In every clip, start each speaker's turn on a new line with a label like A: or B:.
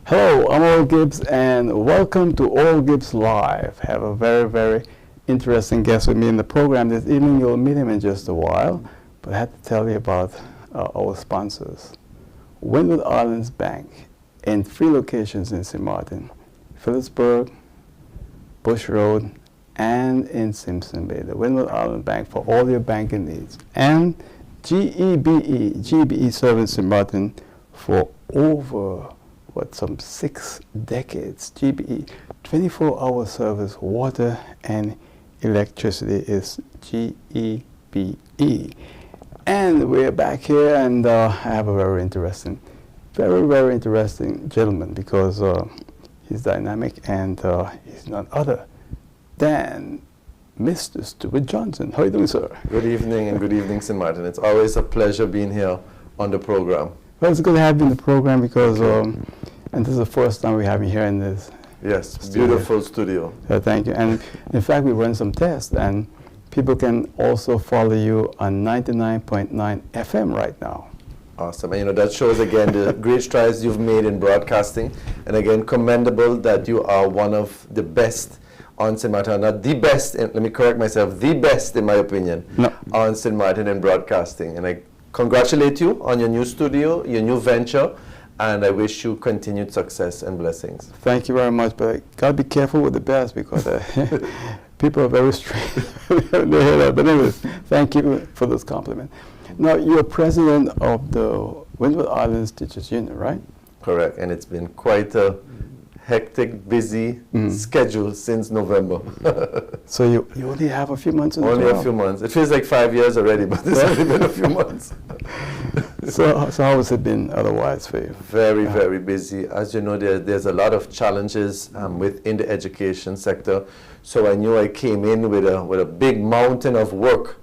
A: Hello, I'm Earl Gibbs, and welcome to Earl Gibbs Live. I have a very interesting guest with me in the program this evening. You'll meet him in just a while, but I have to tell you about our sponsors. Windward Islands Bank in 3 locations in St. Martin, Phillipsburg, Bush Road, and in Simpson Bay. The Windward Island Bank for all your banking needs. And GBE serving St. Martin for over some 6 decades. GBE, 24-hour service, water and electricity is GEBE. And we're back here, and I have a very interesting gentleman, because he's dynamic, and he's none other than Mr. Stuart Johnson. How are you doing, sir?
B: Good evening, and good evening, St. Martin. It's always a pleasure being here on the program.
A: Well, it's good to have you in the program because, and this is the first time we have you here in this.
B: Yes, beautiful studio.
A: Thank you. And in fact, we run some tests, and people can also follow you on 99.9 FM right now.
B: Awesome. And that shows again the great strides you've made in broadcasting. And again, commendable that you are one of the best on St. Martin. Not the best, let me correct myself, the best in my opinion, on St. Martin in broadcasting. And I congratulate you on your new studio, your new venture, and I wish you continued success and blessings.
A: Thank you very much, but I gotta be careful with the best, because people are very straight. But anyways, thank you for this compliment. Now, you're president of the Windward Islands Teachers Union, right?
B: Correct, and it's been quite a hectic, busy schedule since November.
A: So you only have a few months in the job?
B: Only a few months. It feels like 5 years already, but it's only been a few months.
A: So how has it been otherwise for you?
B: Very busy. As you know, there's a lot of challenges within the education sector. So I knew I came in with a big mountain of work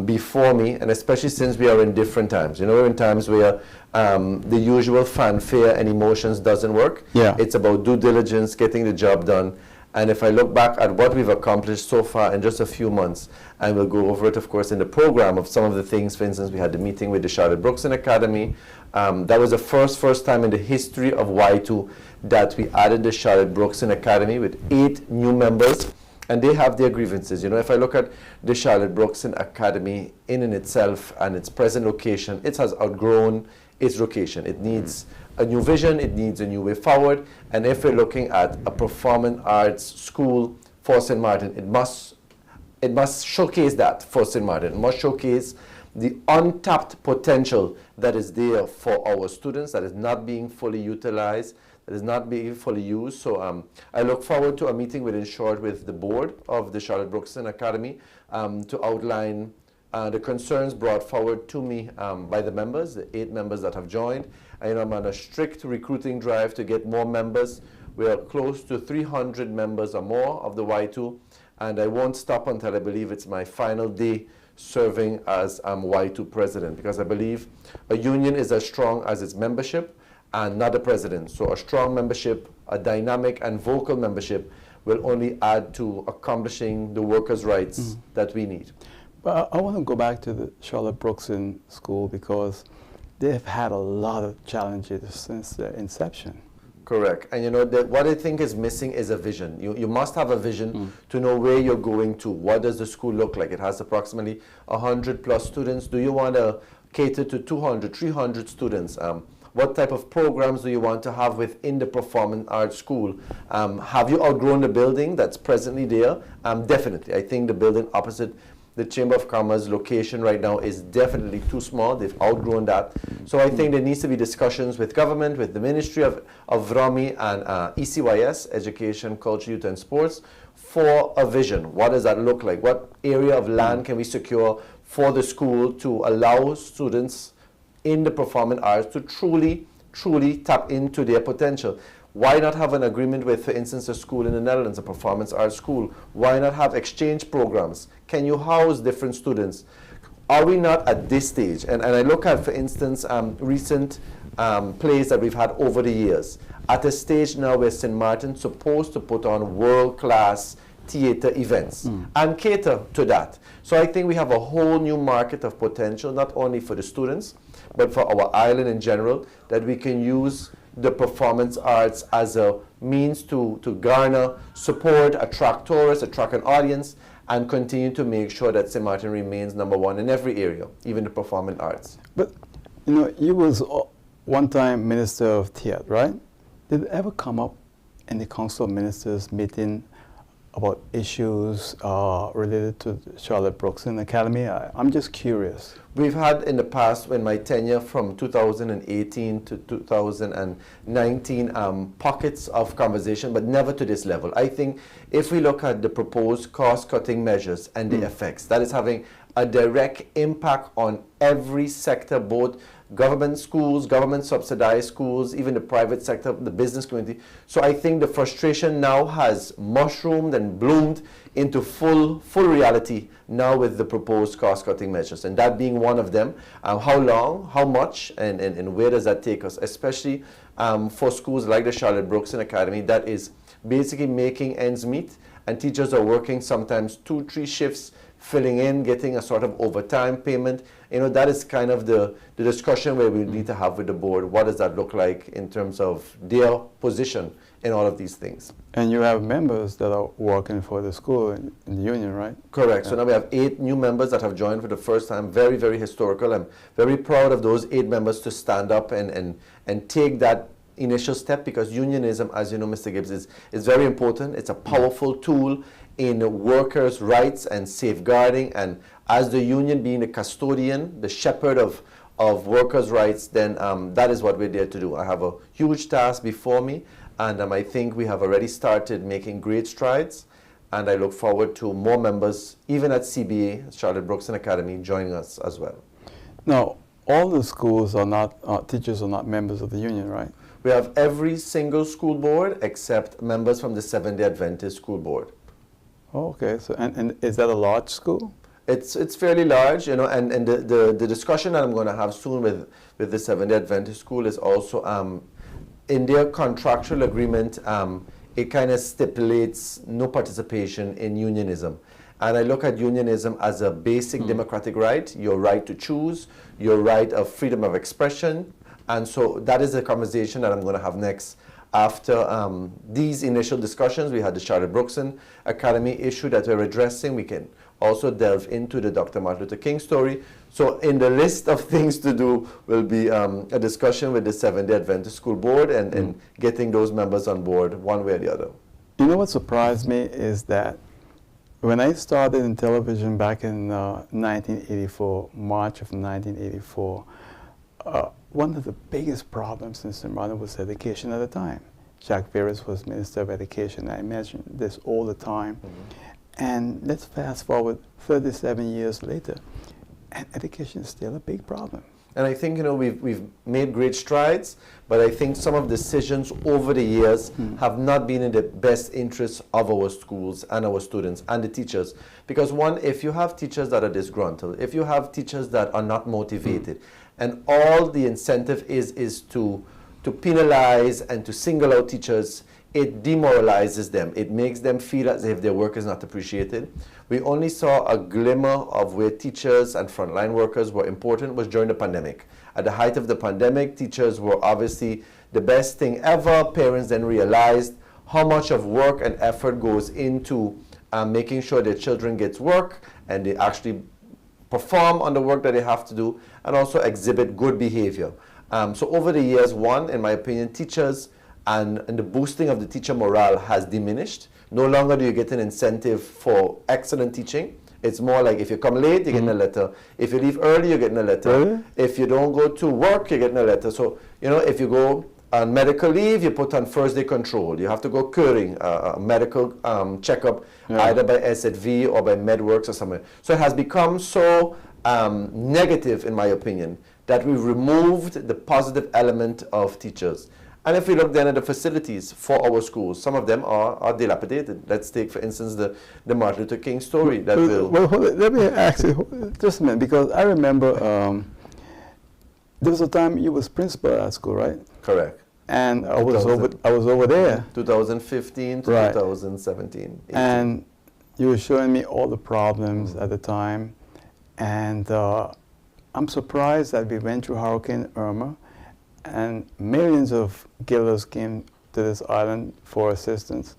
B: before me, and especially since we are in different times. We're in times where the usual fanfare and emotions doesn't work.
A: Yeah.
B: It's about due diligence, getting the job done. And if I look back at what we've accomplished so far in just a few months, and we'll go over it, of course, in the program of some of the things. For instance, we had the meeting with the Charlotte Brookson Academy. That was the first time in the history of Witu that we added the Charlotte Brookson Academy with 8 new members, and they have their grievances. If I look at the Charlotte Brookson Academy in itself and its present location, it has outgrown its location. It needs a new vision, it needs a new way forward, and if we're looking at a performing arts school for St. Martin, it must showcase that for St. Martin. It must showcase the untapped potential that is there for our students, that is not being fully utilized, that is not being fully used. So I look forward to a meeting within short with the board of the Charlotte Brookson Academy to outline the concerns brought forward to me by the members, the 8 members that have joined. I'm on a strict recruiting drive to get more members. We are close to 300 members or more of the Y2, and I won't stop until I believe it's my final day serving as Y2 president, because I believe a union is as strong as its membership and not the president. So a strong membership, a dynamic and vocal membership will only add to accomplishing the workers' rights that we need.
A: But I want to go back to the Charlotte Brookson School, because they've had a lot of challenges since their inception.
B: Correct. And what I think is missing is a vision. You must have a vision to know where you're going to. What does the school look like? It has approximately 100+ students. Do you want to cater to 200, 300 students? What type of programs do you want to have within the performing arts school? Have you outgrown the building that's presently there? Definitely. I think the building opposite the Chamber of Commerce location right now is definitely too small. They've outgrown that. So I think there needs to be discussions with government, with the Ministry of VROMI and ECYS, Education, Culture, Youth and Sports, for a vision. What does that look like? What area of land can we secure for the school to allow students in the performing arts to truly tap into their potential? Why not have an agreement with, for instance, a school in the Netherlands, a performance arts school? Why not have exchange programs? Can you house different students? Are we not at this stage? And I look at, for instance, recent plays that we've had over the years, at a stage now where St. Martin's supposed to put on world-class theater events and cater to that. So I think we have a whole new market of potential, not only for the students, but for our island in general, that we can use the performance arts as a means to garner support, attract tourists, attract an audience, and continue to make sure that St. Martin remains number one in every area, even the performing arts.
A: But, you know, you was one time Minister of Theatre, right? Did it ever come up in the Council of Ministers meeting about issues related to the Charlotte Brookson Academy? I'm just curious.
B: We've had in the past, in my tenure from 2018 to 2019, pockets of conversation, but never to this level. I think if we look at the proposed cost-cutting measures and the effects, that is having a direct impact on every sector, both government schools, government subsidized schools, even the private sector, the business community. So I think the frustration now has mushroomed and bloomed into full reality now with the proposed cost-cutting measures, and that being one of them. How long, how much, and where does that take us, especially for schools like the Charlotte Brookson Academy that is basically making ends meet, and teachers are working sometimes 2-3 shifts, filling in, getting a sort of overtime payment. You know, that is kind of the discussion where we need to have with the board. What does that look like in terms of their position in all of these things?
A: And you have members that are working for the school in the union, right?
B: Correct.
A: Yeah.
B: So now we have 8 new members that have joined for the first time. Very, very historical. I'm very proud of those 8 members to stand up and take that initial step, because unionism, as you know, Mr. Gibbs, is very important. It's a powerful tool in workers' rights and safeguarding, and as the union being the custodian, the shepherd of workers' rights, then that is what we're there to do. I have a huge task before me, and I think we have already started making great strides, and I look forward to more members, even at CBA, Charlotte Brookson Academy, joining us as well.
A: Now, all the schools are not, teachers are not members of the union, right?
B: We have every single school board except members from the Seventh-day Adventist School Board.
A: Oh, okay. So, and is that a large school?
B: It's fairly large, you know, and the discussion that I'm going to have soon with the Seventh-day Adventist School is also in their contractual agreement, it kind of stipulates no participation in unionism. And I look at unionism as a basic democratic right, your right to choose, your right of freedom of expression. And so that is the conversation that I'm going to have next. After these initial discussions, we had the Charlotte Brookson Academy issue that we're addressing. We can also delve into the Dr. Martin Luther King story. So in the list of things to do will be a discussion with the Seventh-day Adventist School Board and getting those members on board one way or the other.
A: You know what surprised me is that when I started in television back in 1984, March of 1984, one of the biggest problems in St. Martin was education at the time. Jacques Verus was Minister of Education. I mention this all the time. And let's fast forward 37 years later, and education is still a big problem.
B: And I think, you know, we've made great strides, but I think some of the decisions over the years have not been in the best interest of our schools and our students and the teachers. Because one, if you have teachers that are disgruntled, if you have teachers that are not motivated, and all the incentive is to penalize and to single out teachers, it demoralizes them. It makes them feel as if their work is not appreciated. We only saw a glimmer of where teachers and frontline workers were important was during the pandemic. At the height of the pandemic, teachers were obviously the best thing ever. Parents then realized how much of work and effort goes into making sure their children gets work, and they actually perform on the work that they have to do, and also exhibit good behavior. So over the years, one, in my opinion, teachers and the boosting of the teacher morale has diminished. No longer do you get an incentive for excellent teaching. It's more like if you come late, you're getting a letter. If you leave early, you're getting a letter.
A: Really?
B: If you don't go to work, you're getting a letter. So, you know, if you go on medical leave, you put on first day control. You have to go curing, a medical checkup, either by SZV or by MedWorks or somewhere. So it has become so negative, in my opinion, that we've removed the positive element of teachers. And if we look then at the facilities for our schools, some of them are dilapidated. Let's take, for instance, the Martin Luther King story. That
A: well, let me ask you just a minute, because I remember there was a time you was principal at school, right?
B: Correct.
A: And I was over there.
B: 2015 to
A: Right.
B: 2017. 18.
A: And you were showing me all the problems at the time, and I'm surprised that we went through Hurricane Irma and millions of guilders came to this island for assistance.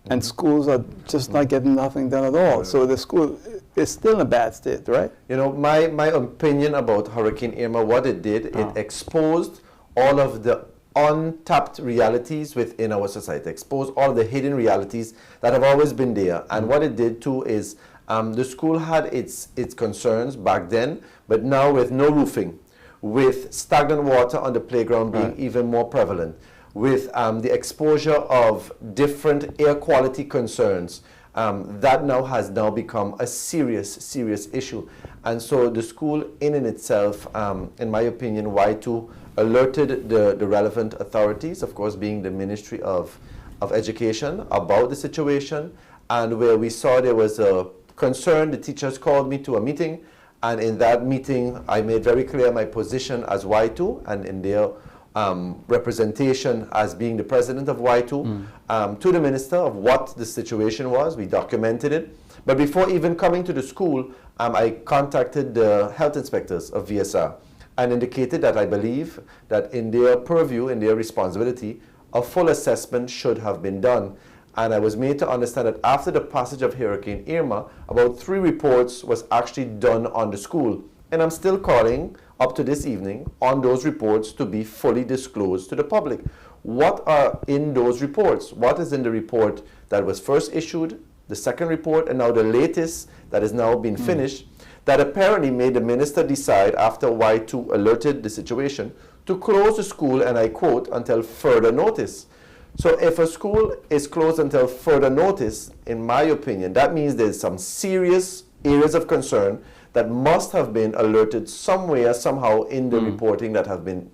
A: And schools are just not getting nothing done at all. So the school is still in a bad state, right?
B: You know, my opinion about Hurricane Irma, what it did, it exposed all of the untapped realities within our society, exposed all the hidden realities that have always been there. And what it did too is the school had its concerns back then, but now with no roofing, with stagnant water on the playground being even more prevalent, with the exposure of different air quality concerns, that now has become a serious issue. And so the school in itself, in my opinion, Witu alerted the relevant authorities, of course being the Ministry of Education, about the situation. And where we saw there was a concern, the teachers called me to a meeting, and in that meeting I made very clear my position as Witu, and in their representation as being the president of Witu, to the minister of what the situation was. We documented it. But before even coming to the school, I contacted the health inspectors of VSR and indicated that I believe that in their purview, in their responsibility, a full assessment should have been done. And I was made to understand that after the passage of Hurricane Irma, about 3 reports was actually done on the school. And I'm still calling up to this evening on those reports to be fully disclosed to the public. What are in those reports? What is in the report that was first issued, the second report, and now the latest that is now being finished, that apparently made the minister decide, after Witu alerted the situation, to close the school, and I quote, until further notice. So if a school is closed until further notice, in my opinion, that means there's some serious areas of concern that must have been alerted somewhere, somehow in the reporting that have been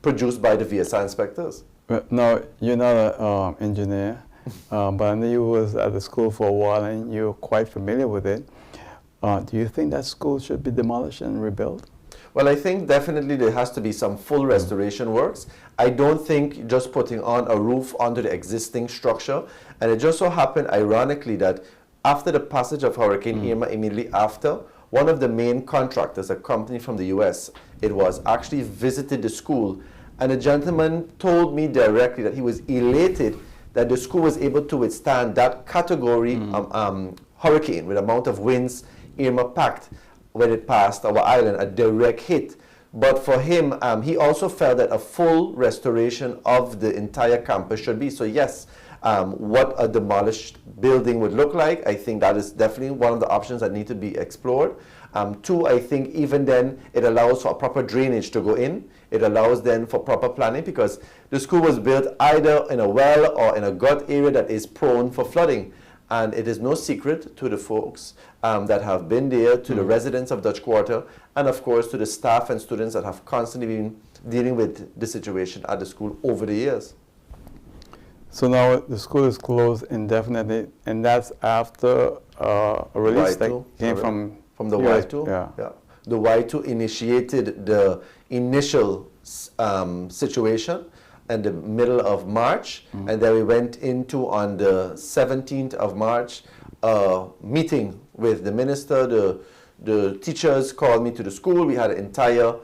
B: produced by the VSI inspectors.
A: Well, now, you're not an engineer, but I know you was at the school for a while and you're quite familiar with it. Do you think that school should be demolished and rebuilt?
B: Well, I think definitely there has to be some full restoration works. I don't think just putting on a roof onto the existing structure. And it just so happened, ironically, that after the passage of Hurricane Irma, immediately after, one of the main contractors, a company from the US, it was, actually visited the school. And the gentleman told me directly that he was elated that the school was able to withstand that category hurricane with amount of winds Irma packed when it passed our island, a direct hit. But for him, he also felt that a full restoration of the entire campus should be. So yes, what a demolished building would look like, I think that is definitely one of the options that need to be explored. 2, I think even then it allows for proper drainage to go in. It allows then for proper planning, because the school was built either in a well or in a gut area that is prone for flooding. And it is no secret to the folks that have been there, to the residents of Dutch Quarter, and of course to the staff and students that have constantly been dealing with the situation at the school over the years.
A: So now the school is closed indefinitely, and that's after a release that came
B: from the
A: US,
B: Witu.
A: Yeah.
B: The Witu initiated the initial situation in the middle of March, and then we went into, on the 17th of March, a meeting with the minister. The teachers called me to the school. We had an entire,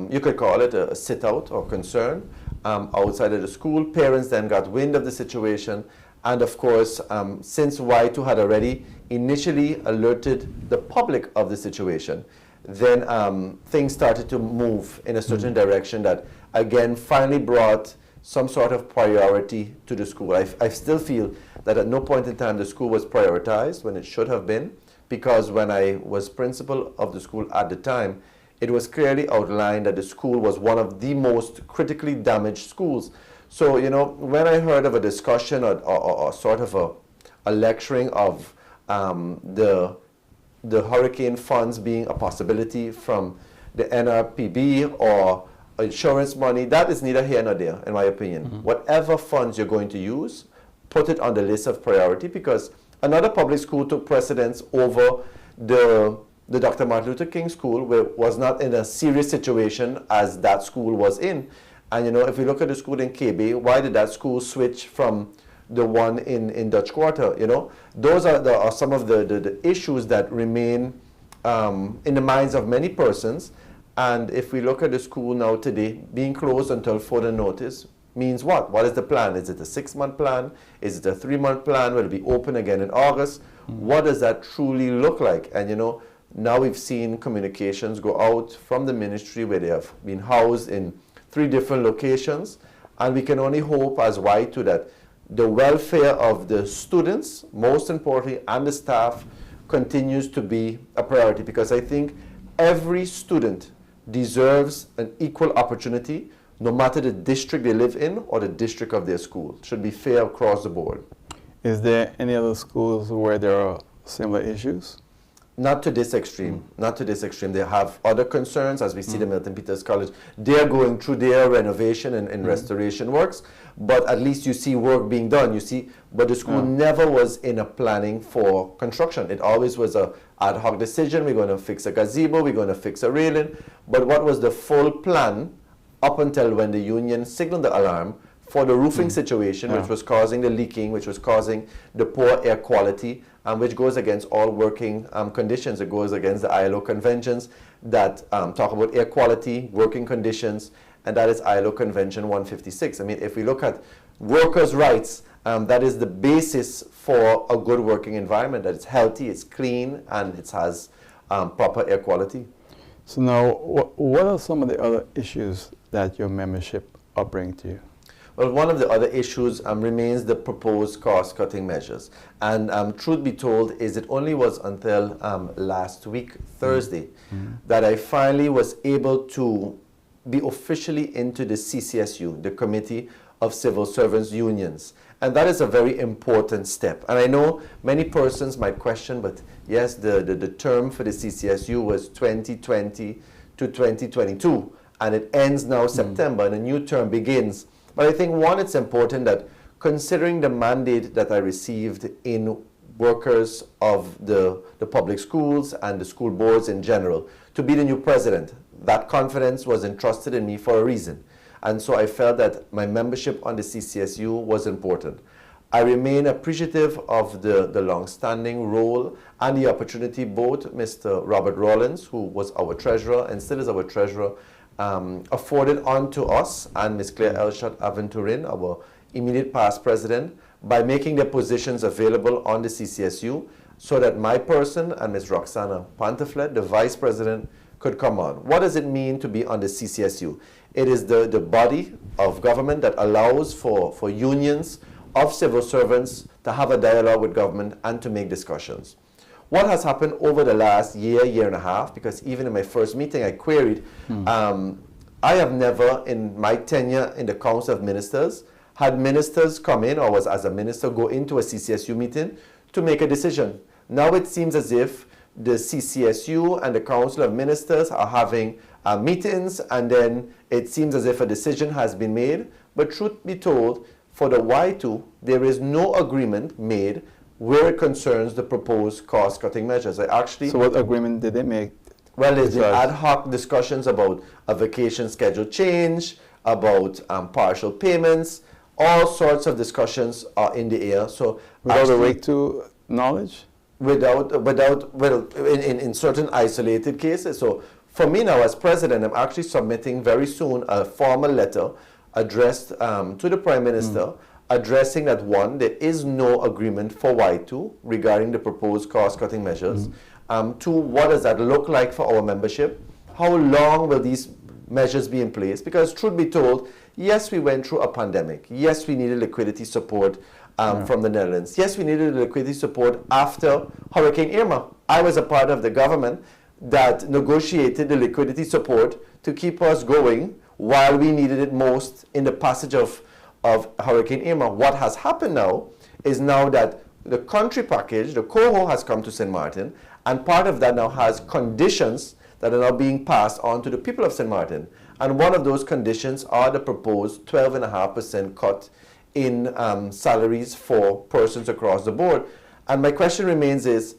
B: you could call it a sit-out or concern outside of the school. Parents then got wind of the situation, and of course, since Witu had already initially alerted the public of the situation, then things started to move in a certain direction that again finally brought some sort of priority to the school. I still feel that at no point in time the school was prioritized when it should have been, because when I was principal of the school at the time, it was clearly outlined that the school was one of the most critically damaged schools. So, you know, when I heard of a discussion or sort of a lecturing of the hurricane funds being a possibility from the NRPB or insurance money, that is neither here nor there, in my opinion. Whatever funds you're going to use, put it on the list of priority, because another public school took precedence over the Dr. Martin Luther King School, which was not in a serious situation as that school was in. And you know, if you look at the school in KB, why did that school switch from the one in Dutch Quarter? You know, those are some of the issues that remain in the minds of many persons. And if we look at the school now today, being closed until further notice means what? What is the plan? Is it a 6-month plan? Is it a 3-month plan? Will it be open again in August? What does that truly look like? And you know, now we've seen communications go out from the ministry where they have been housed in 3 different locations. And we can only hope as Witu that the welfare of the students, most importantly, and the staff continues to be a priority, because I think every student deserves an equal opportunity, no matter the district they live in or the district of their school. It should be fair across the board.
A: Is there any other schools where there are similar issues?
B: Not to this extreme, not to this extreme. They have other concerns, as we see the Milton Peters College. They're going through their renovation and restoration works, but at least you see work being done, you see. But the school never was in a planning for construction. It always was a ad hoc decision. We're going to fix a gazebo, we're going to fix a railing. But what was the full plan up until when the union signaled the alarm for the roofing situation, which was causing the leaking, which was causing the poor air quality, which goes against all working conditions. It goes against the ILO conventions that talk about air quality, working conditions, and that is ILO Convention 156. I mean, if we look at workers' rights, that is the basis for a good working environment, that it's healthy, it's clean, and it has proper air quality.
A: So now, what are some of the other issues that your membership are bringing to you?
B: Well, one of the other issues remains the proposed cost-cutting measures. And truth be told, is it only was until last week, Thursday, that I finally was able to be officially into the CCSU, the Committee of Civil Servants Unions. And that is a very important step. And I know many persons might question, but yes, the term for the CCSU was 2020 to 2022, and it ends now September, and a new term begins. But I think, one, it's important that considering the mandate that I received in workers of the public schools and the school boards in general, to be the new president, that confidence was entrusted in me for a reason. And so I felt that my membership on the CCSU was important. I remain appreciative of the long-standing role and the opportunity both Mr. Robert Rawlins, who was our treasurer and still is our treasurer, afforded onto us, and Ms. Claire Elshot Aventurin, our immediate past president, by making their positions available on the CCSU so that my person and Ms. Roxana Pantaflet, the vice president, could come on. What does it mean to be on the CCSU? It is the body of government that allows for unions of civil servants to have a dialogue with government and to make discussions. What has happened over the last year and a half, because even in my first meeting I queried, I have never in my tenure in the Council of Ministers had ministers come in, or was as a minister go into a CCSU meeting to make a decision. Now it seems as if the CCSU and the Council of Ministers are having meetings, and then it seems as if a decision has been made. But truth be told, for the Witu, there is no agreement made where it concerns the proposed cost-cutting measures. So
A: what agreement did they make?
B: Well, there's been ad hoc discussions about a vacation schedule change, about partial payments. All sorts of discussions are in the air. So
A: without a right to knowledge?
B: In certain isolated cases. So for me now as president, I'm actually submitting very soon a formal letter addressed to the Prime Minister, addressing that, one, there is no agreement for Witu regarding the proposed cost-cutting measures. Two, what does that look like for our membership? How long will these measures be in place? Because truth be told, yes, we went through a pandemic. Yes, we needed liquidity support from the Netherlands. Yes, we needed liquidity support after Hurricane Irma. I was a part of the government that negotiated the liquidity support to keep us going while we needed it most in the passage of Hurricane Irma. What has happened now is now that the country package, the COHO, has come to St. Martin, and part of that now has conditions that are now being passed on to the people of St. Martin. And one of those conditions are the proposed 12.5% cut in salaries for persons across the board. And my question remains is,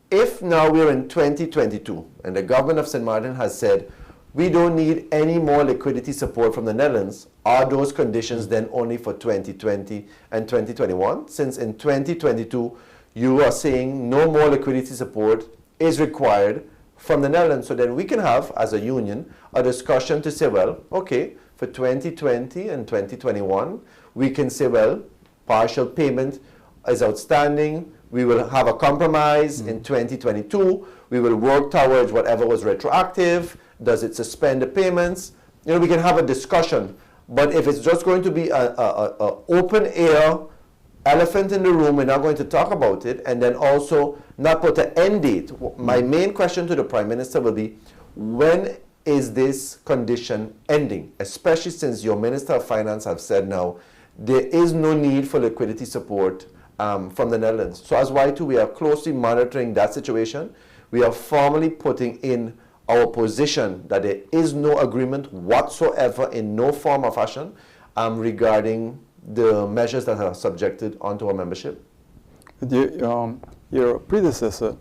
B: if now we're in 2022 and the government of St. Martin has said, we don't need any more liquidity support from the Netherlands, are those conditions then only for 2020 and 2021? Since in 2022, you are saying no more liquidity support is required from the Netherlands. So then we can have, as a union, a discussion to say, well, okay, for 2020 and 2021, we can say, well, partial payment is outstanding. We will have a compromise in 2022. We will work towards whatever was retroactive. Does it suspend the payments? You know, we can have a discussion. But if it's just going to be a open air elephant in the room, we're not going to talk about it, and then also not put an end date. My main question to the Prime Minister will be, when is this condition ending? Especially since your Minister of Finance have said now, there is no need for liquidity support from the Netherlands. So as Witu, we are closely monitoring that situation. We are formally putting in our position that there is no agreement whatsoever in no form or fashion regarding the measures that are subjected onto our membership.
A: Your predecessor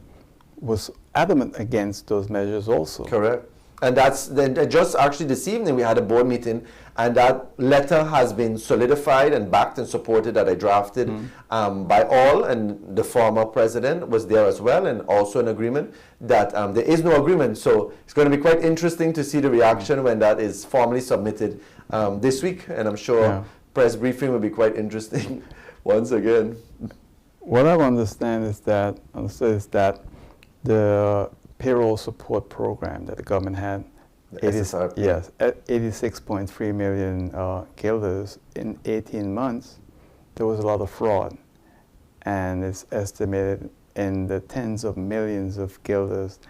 A: was adamant against those measures also.
B: Correct. And that's then just actually this evening we had a board meeting, and that letter has been solidified and backed and supported that I drafted by all, and the former president was there as well, and also an agreement that there is no agreement. So it's going to be quite interesting to see the reaction when that is formally submitted this week, and I'm sure press briefing will be quite interesting once again.
A: What I understand is that the payroll support program that the government had,
B: SSRP.
A: at 86.3 million guilders in 18 months, there was a lot of fraud, and it's estimated in the tens of millions of guilders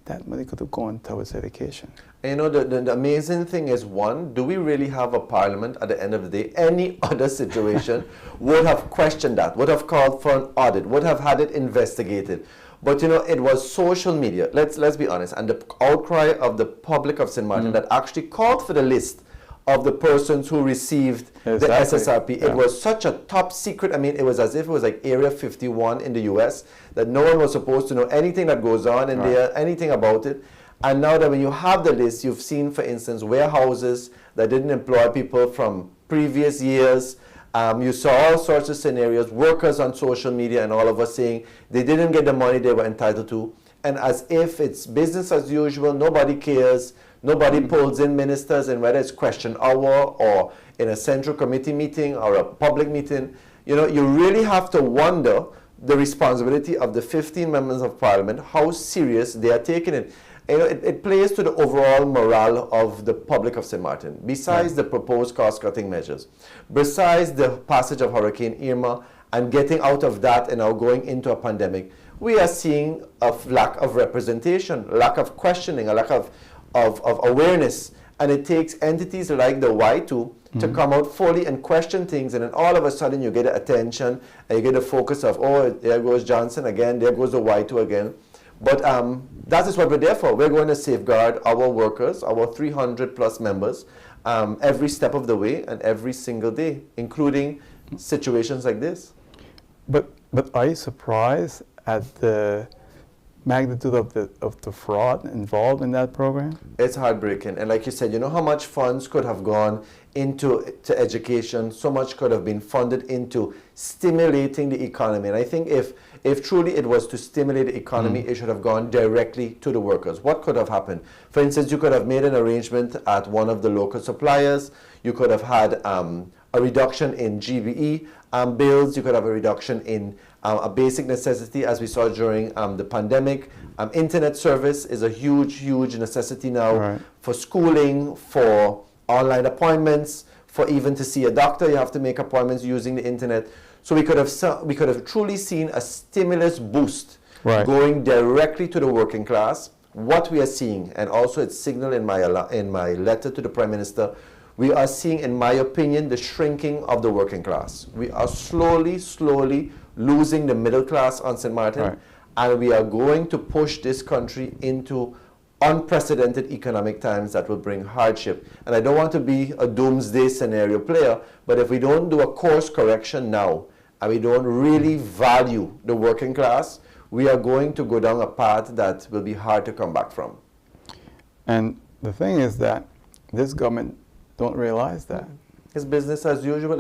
A: that money could have gone towards education.
B: And you know, the amazing thing is, one, do we really have a parliament at the end of the day? Any other situation would have questioned that, would have called for an audit, would have had it investigated. But you know, it was social media, let's be honest, and the outcry of the public of St. Martin that actually called for the list of the persons who received the SSRP. It was such a top secret. I mean, it was as if it was like Area 51 in the US, that no one was supposed to know anything that goes on in there, anything about it. And now that when you have the list, you've seen, for instance, warehouses that didn't employ people from previous years. You saw all sorts of scenarios, workers on social media and all of us saying they didn't get the money they were entitled to. And as if it's business as usual, nobody cares, nobody pulls in ministers, and whether it's question hour or in a central committee meeting or a public meeting, you know, you really have to wonder the responsibility of the 15 members of parliament, how serious they are taking it. You know, it plays to the overall morale of the public of St. Martin. Besides the proposed cost-cutting measures, besides the passage of Hurricane Irma and getting out of that and now going into a pandemic, we are seeing a lack of representation, lack of questioning, a lack of awareness. And it takes entities like the Witu to come out fully and question things, and then all of a sudden you get the attention and you get the focus of, oh, there goes Johnson again, there goes the Witu again. But that is what we're there for. We're going to safeguard our workers, our 300 plus members, every step of the way and every single day, including situations like this.
A: But are you surprised at the magnitude of the fraud involved in that program?
B: It's heartbreaking. And like you said, you know how much funds could have gone into education, so much could have been funded into stimulating the economy. And I think if truly it was to stimulate the economy, it should have gone directly to the workers. What could have happened? For instance, you could have made an arrangement at one of the local suppliers. You could have had a reduction in GBE bills. You could have a reduction in a basic necessity, as we saw during the pandemic. Internet service is a huge, huge necessity now for schooling, for online appointments, for even to see a doctor, you have to make appointments using the internet. So we could have truly seen a stimulus boost going directly to the working class. What we are seeing, and also it's signaled in my letter to the Prime Minister, we are seeing, in my opinion, the shrinking of the working class. We are slowly losing the middle class on St. Martin, and we are going to push this country into unprecedented economic times that will bring hardship. And I don't want to be a doomsday scenario player, but if we don't do a course correction now, and we don't really value the working class, we are going to go down a path that will be hard to come back from.
A: And the thing is that this government don't realize that.
B: It's business as usual.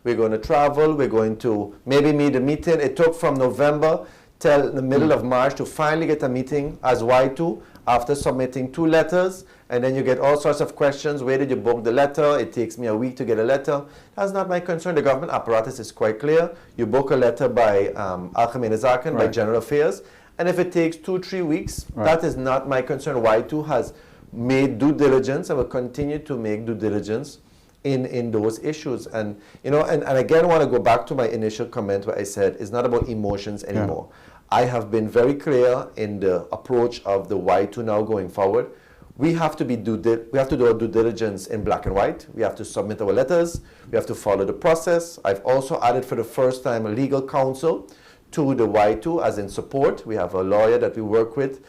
B: We're going to travel, we're going to maybe meet a meeting. It took from November till the middle of March to finally get a meeting as Y2 after submitting 2 letters, and then you get all sorts of questions. Where did you book the letter? It takes me a week to get a letter. That's not my concern. The government apparatus is quite clear. You book a letter by Al-Khamenei Zaken, by General Affairs, and if it takes 2-3 weeks, that is not my concern. Y2 has made due diligence and will continue to make due diligence in those issues. And you know, and again, I want to go back to my initial comment where I said it's not about emotions anymore. I have been very clear in the approach of the Y2 now going forward. We have to do our due diligence in black and white. We have to submit our letters. We have to follow the process. I've also added for the first time a legal counsel to the Y2 as in support. We have a lawyer that we work with,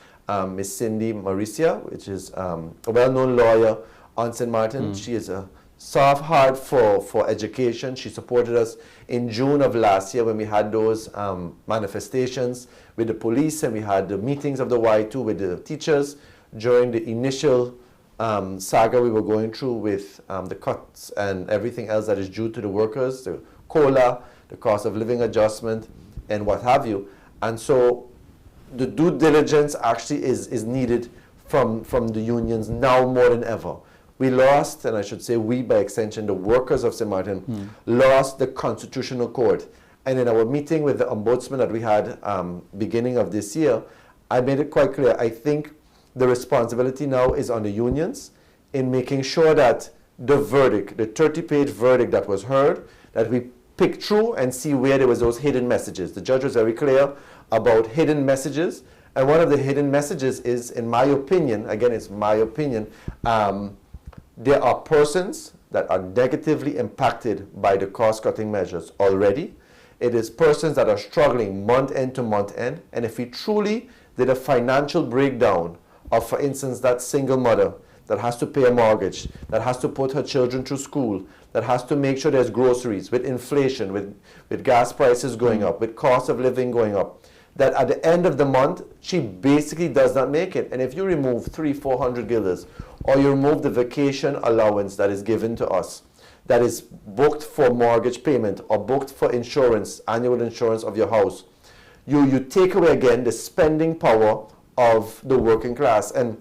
B: Miss Cindy Mauricia, which is a well-known lawyer on St. Martin. She is a soft heart for education. She supported us in June of last year when we had those manifestations with the police, and we had the meetings of the Y2 with the teachers during the initial saga we were going through with the cuts and everything else that is due to the workers, the COLA, the cost of living adjustment, and what have you. And so the due diligence actually is needed from the unions now more than ever. We lost, and I should say we by extension, the workers of St. Martin, lost the Constitutional Court. And in our meeting with the Ombudsman that we had beginning of this year, I made it quite clear. I think the responsibility now is on the unions in making sure that the verdict, the 30-page verdict that was heard, that we pick through and see where there was those hidden messages. The judge was very clear about hidden messages. And one of the hidden messages is, in my opinion, again, it's my opinion, there are persons that are negatively impacted by the cost-cutting measures already. It is persons that are struggling month end to month end. And if we truly did a financial breakdown of, for instance, that single mother that has to pay a mortgage, that has to put her children through school, that has to make sure there's groceries, with inflation, with gas prices going up, with cost of living going up, that at the end of the month, she basically does not make it. And if you remove 300-400 guilders, or you remove the vacation allowance that is given to us, that is booked for mortgage payment or booked for insurance, annual insurance of your house, you take away again the spending power of the working class. And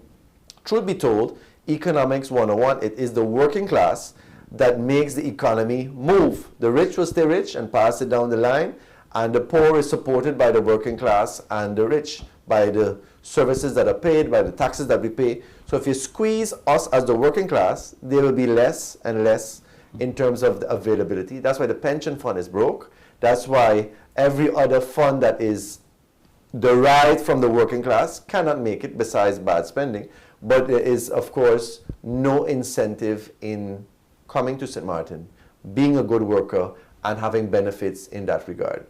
B: truth be told, economics 101, it is the working class that makes the economy move. The rich will stay rich and pass it down the line, and the poor is supported by the working class and the rich by the services that are paid, by the taxes that we pay. So if you squeeze us as the working class, there will be less and less in terms of the availability. That's why the pension fund is broke. That's why every other fund that is derived from the working class cannot make it, besides bad spending. But there is, of course, no incentive in coming to St. Martin, being a good worker, and having benefits in that regard.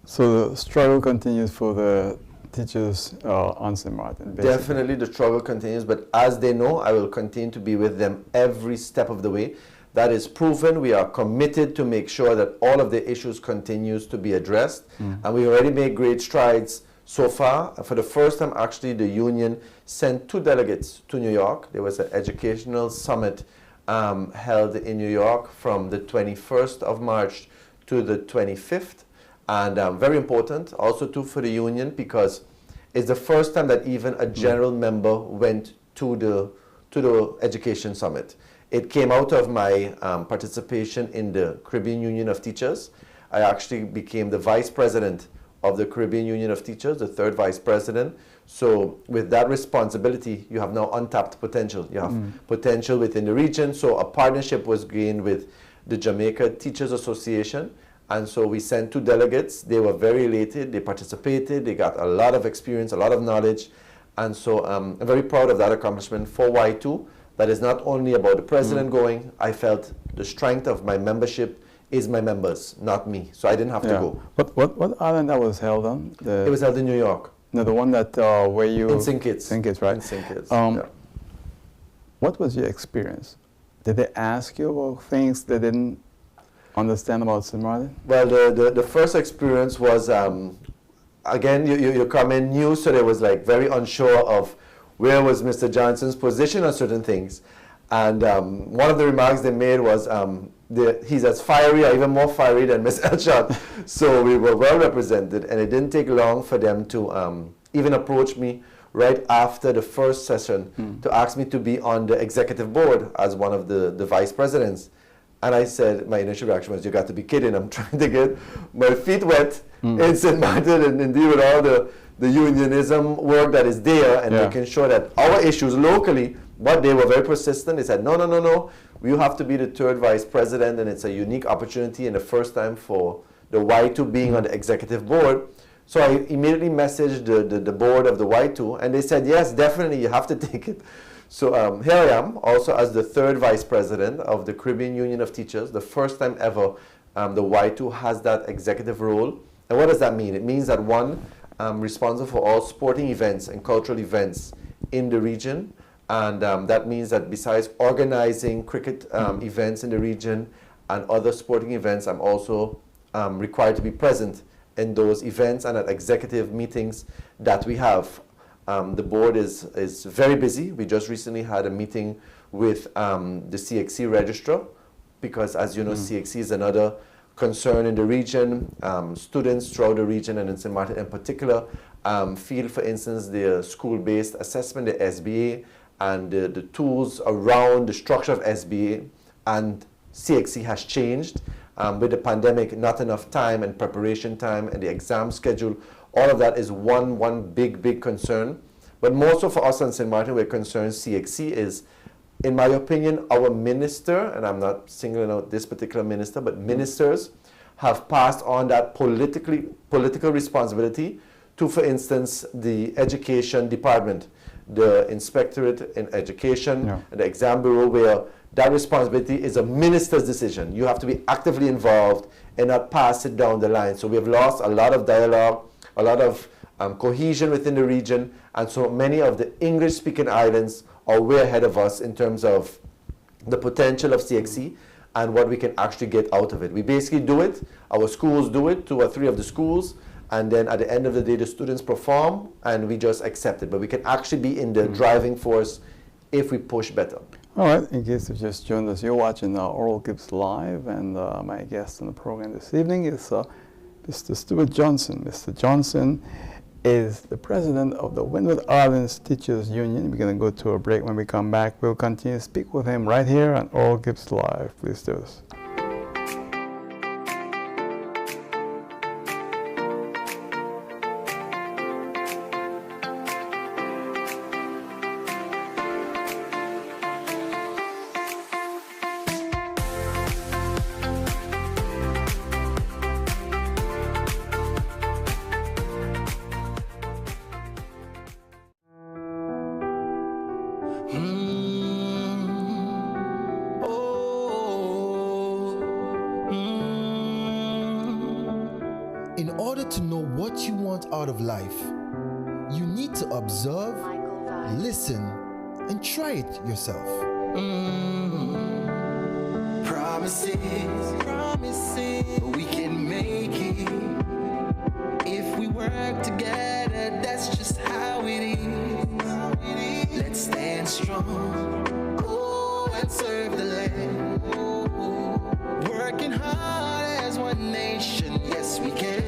A: So the struggle continues for the teachers on St. Martin, basically.
B: Definitely the struggle continues, but as they know, I will continue to be with them every step of the way. That is proven. We are committed to make sure that all of the issues continues to be addressed, and we already made great strides so far. For the first time, actually, the union sent 2 delegates to New York. There was an educational summit held in New York from the 21st of March to the 25th. And very important also too for the union, because it's the first time that even a general member went to the education summit. It came out of my participation in the Caribbean Union of Teachers. I actually became the vice president of the Caribbean Union of Teachers, the 3rd vice president. So with that responsibility, you have now untapped potential. You have potential within the region. So a partnership was gained with the Jamaica Teachers Association. And so we sent 2 delegates. They were very elated. They participated. They got a lot of experience, a lot of knowledge. And so I'm very proud of that accomplishment for Y2. That is not only about the president going. I felt the strength of my membership is my members, not me. So I didn't have to go.
A: What island that was held on?
B: It was held in New York.
A: No, the one that where you...
B: In St. Kitts.
A: St. Kitts, right?
B: In St. Kitts,
A: What was your experience? Did they ask you about things they didn't understand about St. Martin?
B: Well, the first experience was, again, you come in new, so they was like very unsure of where was Mr. Johnson's position on certain things. And one of the remarks they made was, he's as fiery or even more fiery than Ms. Elshot. So we were well represented, and it didn't take long for them to even approach me right after the first session to ask me to be on the executive board as one of the vice presidents. And I said, my initial reaction was, you got to be kidding. I'm trying to get my feet wet in St. Martin and deal with all the unionism work that is there and making sure that our issues locally, but they were very persistent. They said, no, you have to be the third vice president, and it's a unique opportunity and the first time for the Witu being on the executive board. So I immediately messaged the board of the Witu, and they said, yes, definitely, you have to take it. So here I am, also as the third vice president of the Caribbean Union of Teachers, the first time ever the Witu has that executive role. And what does that mean? It means that one, I'm responsible for all sporting events and cultural events in the region. And that means that besides organizing cricket events in the region and other sporting events, I'm also required to be present in those events and at executive meetings that we have. The board is very busy. We just recently had a meeting with the CXC registrar because, as you know, CXC is another concern in the region. Students throughout the region and in St. Martin in particular feel, for instance, the school-based assessment, the SBA, and the tools around the structure of SBA and CXC has changed. With the pandemic, not enough time and preparation time and the exam schedule, all of that is one big concern. But more so for us in St. Martin, we're concerned CXC is, in my opinion, our minister, and I'm not singling out this particular minister, but ministers have passed on that political responsibility to, for instance, the education department, the inspectorate in education, and the exam bureau, where that responsibility is a minister's decision. You have to be actively involved and not pass it down the line. So we have lost a lot of dialogue, a lot of cohesion within the region, and so many of the English-speaking islands are way ahead of us in terms of the potential of CXC and what we can actually get out of it. We basically do it, our schools do it, 2 or 3 of the schools, and then at the end of the day, the students perform, and we just accept it. But we can actually be in the driving force if we push better.
A: All right, in case you just joined us, you're watching Oral Gibbs Live, and my guest on the program this evening is Mr. Stuart Johnson. Mr. Johnson is the president of the Windward Islands Teachers Union. We're going to go to a break. When we come back, we'll continue to speak with him right here on Oral Gibbs Live. Please do this.
C: In order to know what you want out of life, you need to observe, listen, and try it yourself. Promises, we can make it. If we work together, that's just how it is. Let's stand strong, and serve the land. Working hard as one nation, yes we can.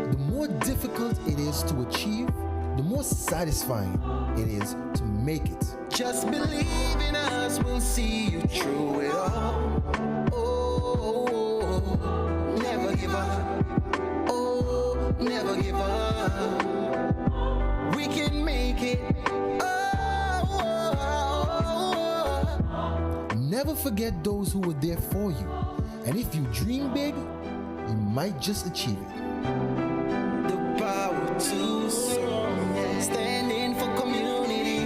C: The more difficult it is to achieve, the more satisfying it is to make it. Just believe in us, we'll see you through it all. Oh, never give up. Oh, never give up. We can make it. Never forget those who were there for you. And if you dream big, you might just achieve it. The power to serve, standing for community.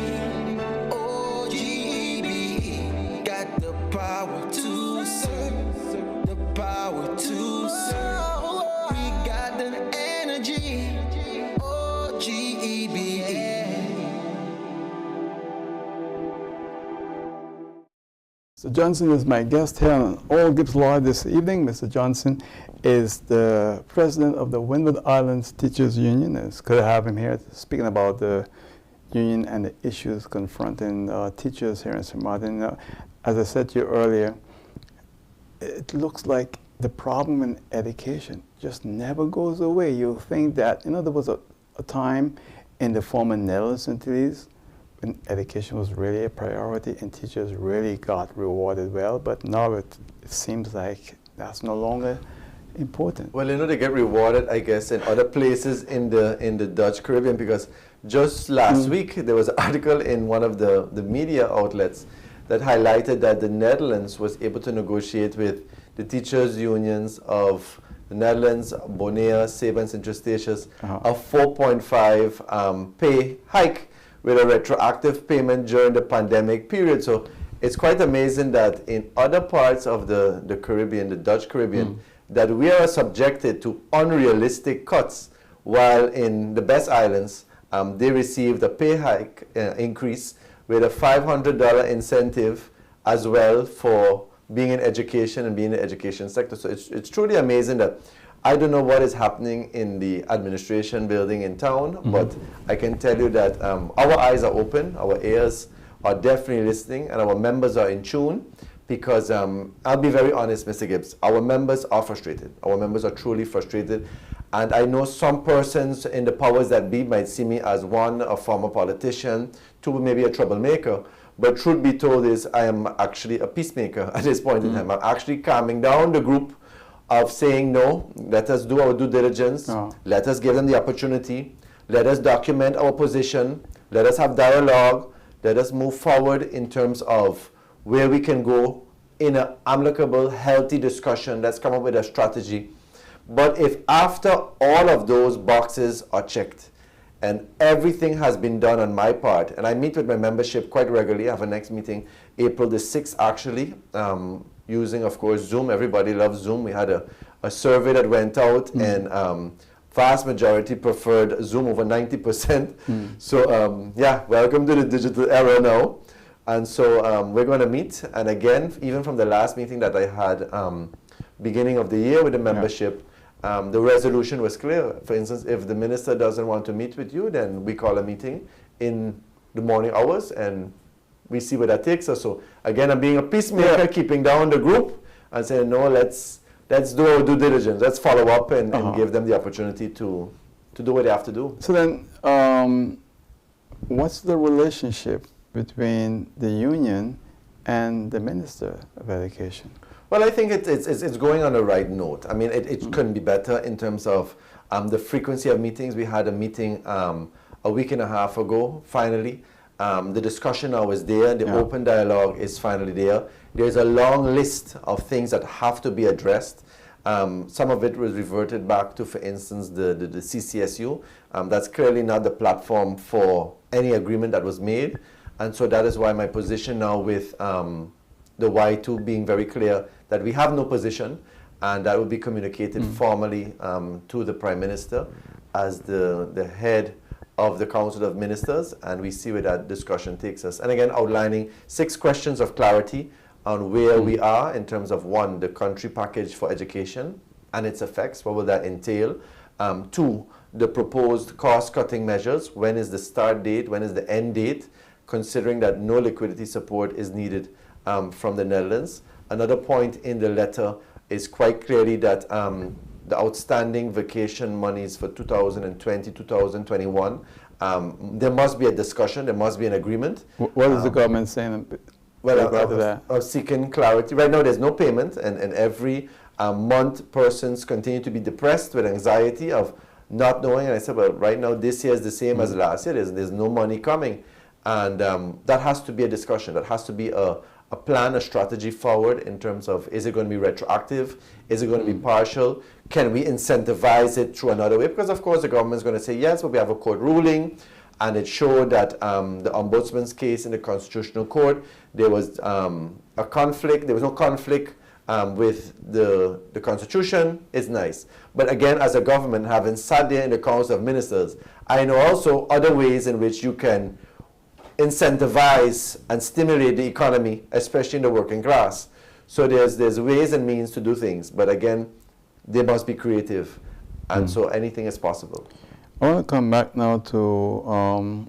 C: OGB, got the power to serve, the power to serve. We got the energy. OGB.
A: Mr. Johnson is my guest here on Oral Gibbs Live this evening. Mr. Johnson is the president of the Windward Islands Teachers Union. It's good to have him here speaking about the union and the issues confronting teachers here in St. Martin. As I said to you earlier, it looks like the problem in education just never goes away. You think that, there was a time in the former Netherlands Antilles when education was really a priority and teachers really got rewarded well, but now it seems like that's no longer important.
B: Well, they get rewarded, I guess, in other places in the Dutch Caribbean, because just last week there was an article in one of the media outlets that highlighted that the Netherlands was able to negotiate with the teachers' unions of the Netherlands, Bonaire, Saba, and St. Eustatius, a 4.5 pay hike with a retroactive payment during the pandemic period. So it's quite amazing that in other parts of the Caribbean, the Dutch Caribbean, that we are subjected to unrealistic cuts, while in the Best Islands, they received a pay hike increase with a $500 incentive as well for being in education and being in the education sector. So it's truly amazing that I don't know what is happening in the administration building in town, but I can tell you that our eyes are open, our ears are definitely listening, and our members are in tune, because I'll be very honest, Mr. Gibbs, our members are frustrated. Our members are truly frustrated. And I know some persons in the powers that be might see me as one, a former politician, two, maybe a troublemaker. But truth be told is I am actually a peacemaker at this point in time. I'm actually calming down the group of saying, no, let us do our due diligence. Let us give them the opportunity. Let us document our position. Let us have dialogue. Let us move forward in terms of where we can go in an amicable, healthy discussion. Let's come up with a strategy. But if after all of those boxes are checked and everything has been done on my part, and I meet with my membership quite regularly, I have a next meeting April the 6th actually, using, of course, Zoom. Everybody loves Zoom. We had a survey that went out, and vast majority preferred Zoom, over 90%. So yeah, welcome to the digital era now. And so we're going to meet, and again, even from the last meeting that I had beginning of the year with the membership, the resolution was clear. For instance, if the minister doesn't want to meet with you, then we call a meeting in the morning hours and we see where that takes us. So again, I'm being a peacemaker, keeping down the group and saying, no, let's do our due diligence. Let's follow up and give them the opportunity to do what they have to do.
A: So then, what's the relationship between the union and the Minister of Education?
B: Well, I think it's going on the right note. I mean, it couldn't be better in terms of the frequency of meetings. We had a meeting a week and a half ago, finally. The discussion now is there. The open dialogue is finally there. There's a long list of things that have to be addressed. Some of it was reverted back to, for instance, the CCSU. That's clearly not the platform for any agreement that was made. And so that is why my position now with the Witu being very clear that we have no position, and that will be communicated formally to the Prime Minister as the head of the Council of Ministers, and we see where that discussion takes us. And again, outlining 6 questions of clarity on where we are in terms of 1, the country package for education and its effects, what will that entail? 2, the proposed cost-cutting measures, when is the start date, when is the end date, considering that no liquidity support is needed from the Netherlands. Another point in the letter is quite clearly that the outstanding vacation monies for 2020, 2021, there must be a discussion, there must be an agreement.
A: What is the government saying?
B: Well, of seeking clarity. Right now there's no payment, and every month persons continue to be depressed with anxiety of not knowing. And I said, well, right now this year is the same as last year. There's no money coming. And that has to be a discussion. That has to be a plan, a strategy forward in terms of, is it going to be retroactive? Is it going to be partial? Can we incentivize it through another way? Because, of course, the government's going to say, yes, but we have a court ruling, and it showed that the ombudsman's case in the Constitutional Court, there was a conflict. There was no conflict with the Constitution. It's nice. But again, as a government, having sat there in the Council of Ministers, I know also other ways in which you can incentivize and stimulate the economy, especially in the working class. So there's ways and means to do things, but again, they must be creative, and so anything is possible.
A: I want to come back now to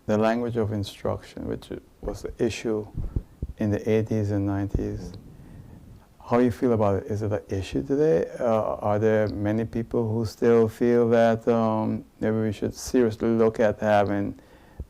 A: the language of instruction, which was the issue in the 80s and 90s. How do you feel about it? Is it an issue today? Are there many people who still feel that maybe we should seriously look at having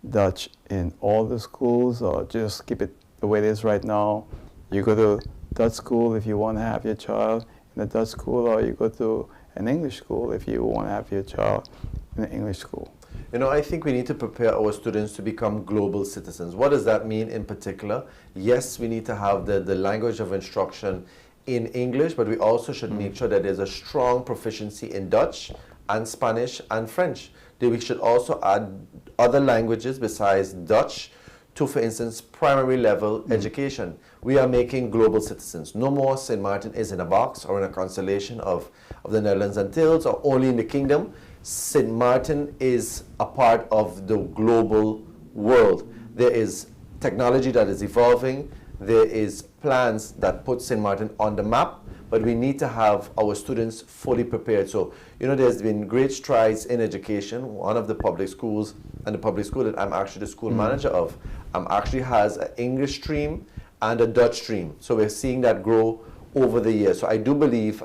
A: Dutch in all the schools, or just keep it the way it is right now? You go to Dutch school if you want to have your child in a Dutch school, or you go to an English school if you want to have your child in an English school.
B: You know, I think we need to prepare our students to become global citizens. What does that mean in particular? Yes, we need to have the language of instruction in English, but we also should make sure that there's a strong proficiency in Dutch and Spanish and French. That we should also add other languages besides Dutch to, for instance, primary level education. We are making global citizens. No more St. Martin is in a box or in a constellation of the Netherlands and Tills or only in the kingdom. St. Martin is a part of the global world. There is technology that is evolving. There is plans that put St. Martin on the map, but we need to have our students fully prepared. So, you know, there's been great strides in education. One of the public schools, and the public school that I'm actually the school manager of, actually has an English stream and a Dutch stream. So we're seeing that grow over the years. So I do believe